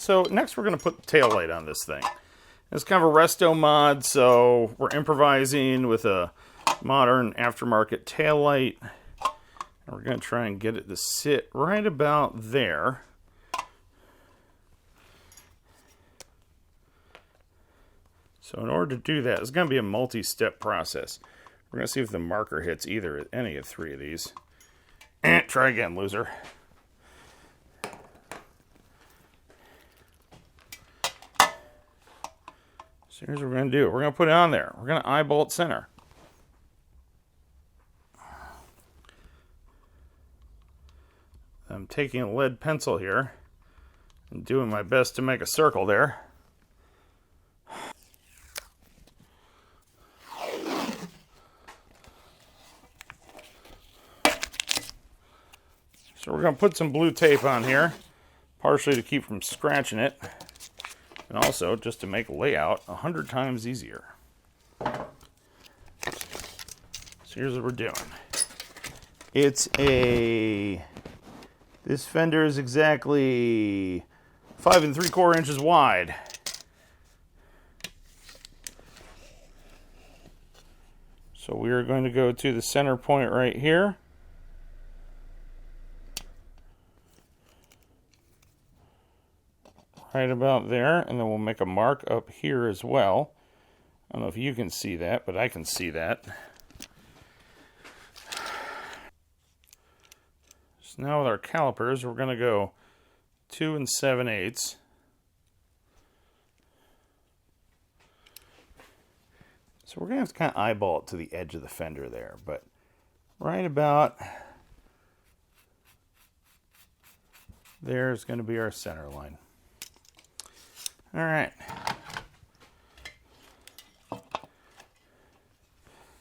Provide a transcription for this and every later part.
So next we're going to put the tail light on this thing. It's kind of a resto mod, so we're improvising with a modern aftermarket tail light. And we're going to try and get it to sit right about there. So in order to do that, it's going to be a multi-step process. We're going to see if the marker hits any of three of these. Try again, loser. So here's what we're going to do. We're going to put it on there. We're going to eyeball it center. I'm taking a lead pencil here and doing my best to make a circle there. So we're going to put some blue tape on here, partially to keep from scratching it, and also just to make layout 100 times easier. So here's what we're doing. It's this fender is exactly 5 3/4 inches wide. So we are going to go to the center point right here. Right about there, and then we'll make a mark up here as well. I don't know if you can see that, but I can see that. So now with our calipers, we're going to go 2 7/8. So we're going to have to kind of eyeball it to the edge of the fender there, but right about there is going to be our center line. All right.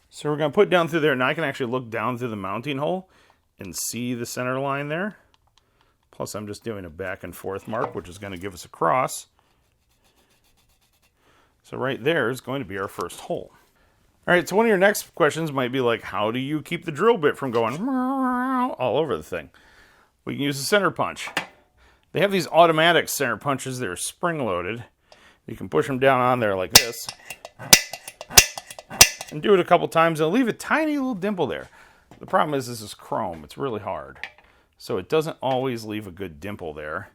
So we're going to put down through there. Now I can actually look down through the mounting hole and see the center line there. Plus I'm just doing a back and forth mark, which is going to give us a cross. So right there is going to be our first hole. All right, so one of your next questions might be like, how do you keep the drill bit from going all over the thing? We can use a center punch. They have these automatic center punches that are spring-loaded. You can push them down on there like this. And do it a couple times, and it'll leave a tiny little dimple there. The problem is this is chrome. It's really hard. So it doesn't always leave a good dimple there.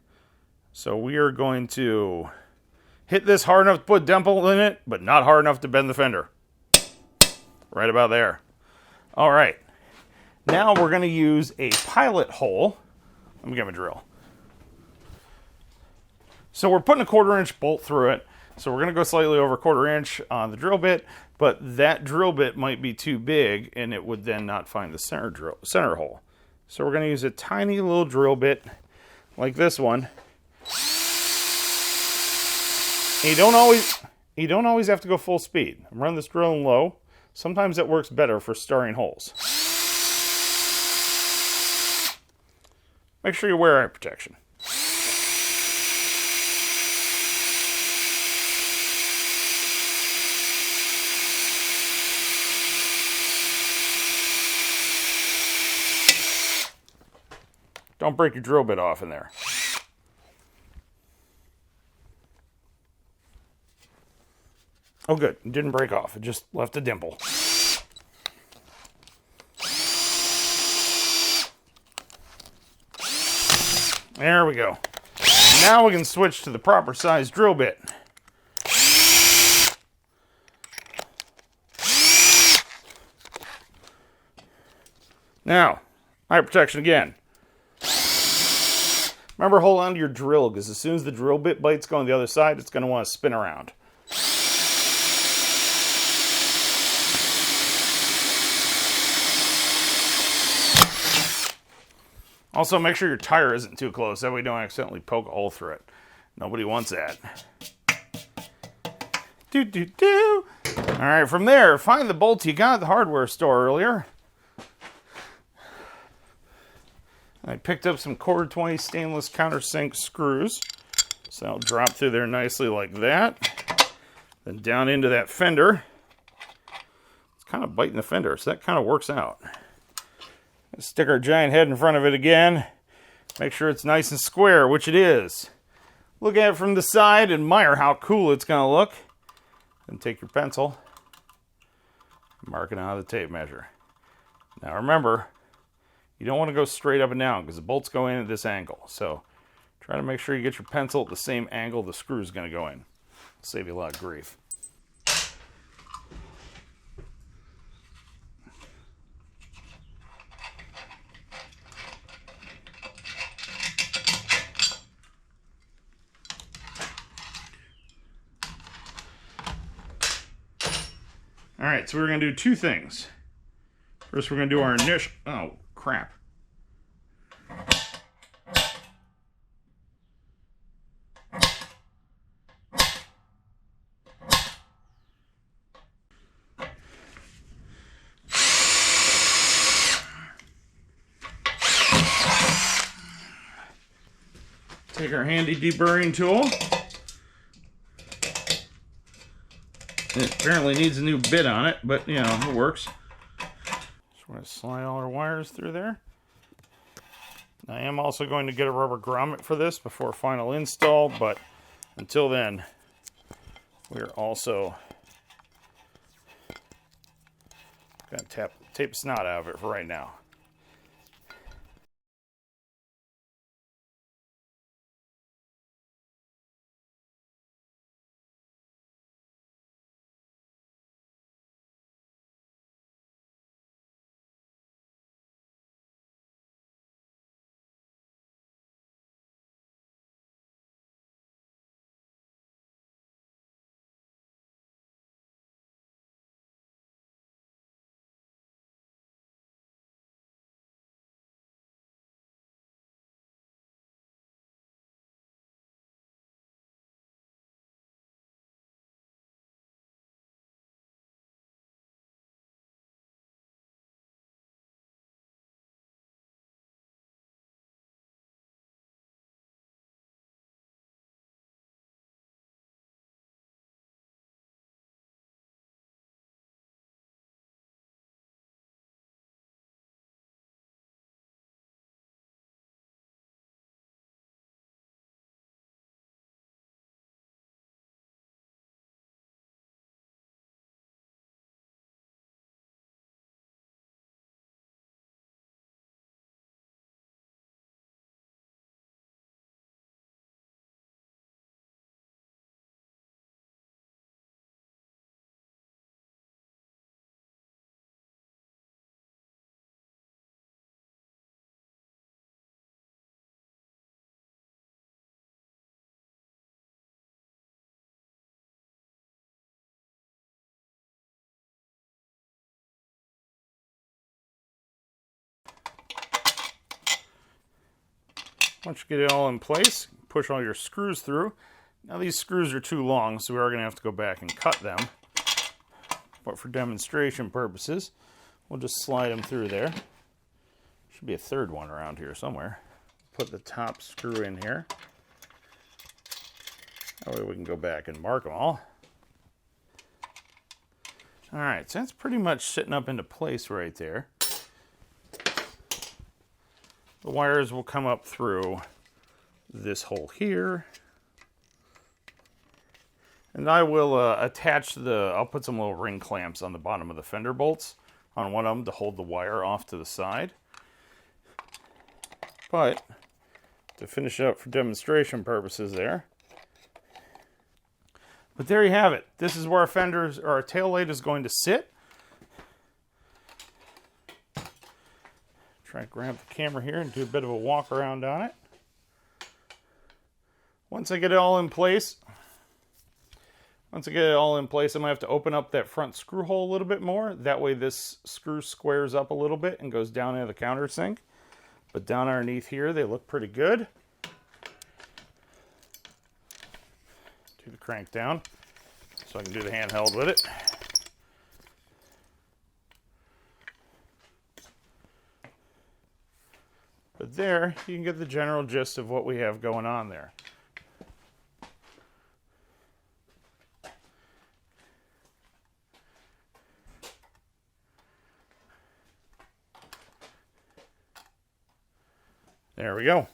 So we are going to hit this hard enough to put a dimple in it, but not hard enough to bend the fender. Right about there. All right. Now we're going to use a pilot hole. Let me get my drill. So we're putting a 1/4 inch bolt through it. So we're going to go slightly over 1/4 inch on the drill bit, but that drill bit might be too big and it would then not find the center hole. So we're going to use a tiny little drill bit like this one. And you don't always have to go full speed. I'm running this drill low. Sometimes that works better for starring holes. Make sure you wear eye protection. Don't break your drill bit off in there. Oh good, it didn't break off. It just left a dimple. There we go. Now we can switch to the proper size drill bit. Now, eye protection again. Remember, hold on to your drill, because as soon as the drill bit bite's going the other side, it's going to want to spin around. Also, make sure your tire isn't too close. That way you don't accidentally poke a hole through it. Nobody wants that. Do. All right, from there, find the bolts you got at the hardware store earlier. I picked up some cord 20 stainless countersink screws. So that'll drop through there nicely like that. Then down into that fender. It's kind of biting the fender, so that kind of works out. Let's stick our giant head in front of it again. Make sure it's nice and square, which it is. look at it from the side, admire how cool it's going to look. Then take your pencil, mark it on the tape measure. Now remember, you don't want to go straight up and down because the bolts go in at this angle. So try to make sure you get your pencil at the same angle the screw is going to go in. It'll save you a lot of grief. All right, so we're going to do two things. First, we're going to do our initial... Oh, crap. Take our handy deburring tool. It apparently needs a new bit on it, but, you know, it works. Just want to slide all our wires through there. I am also going to get a rubber grommet for this before final install, but until then, we're also going to tape snot out of it for right now. Once you get it all in place, push all your screws through. Now these screws are too long, so we are going to have to go back and cut them. But for demonstration purposes, we'll just slide them through there. Should be a third one around here somewhere. Put the top screw in here. That way we can go back and mark them all. Alright, so that's pretty much sitting up into place right there. The wires will come up through this hole here. And I will attach I'll put some little ring clamps on the bottom of the fender bolts on one of them to hold the wire off to the side. But to finish up for demonstration purposes there. But there you have it. This is where our tail light is going to sit. Try to grab the camera here and do a bit of a walk around on it. Once I get it all in place, I'm going to have to open up that front screw hole a little bit more. That way this screw squares up a little bit and goes down into the countersink. But down underneath here, they look pretty good. Do the crank down so I can do the handheld with it. But there, you can get the general gist of what we have going on there. There we go.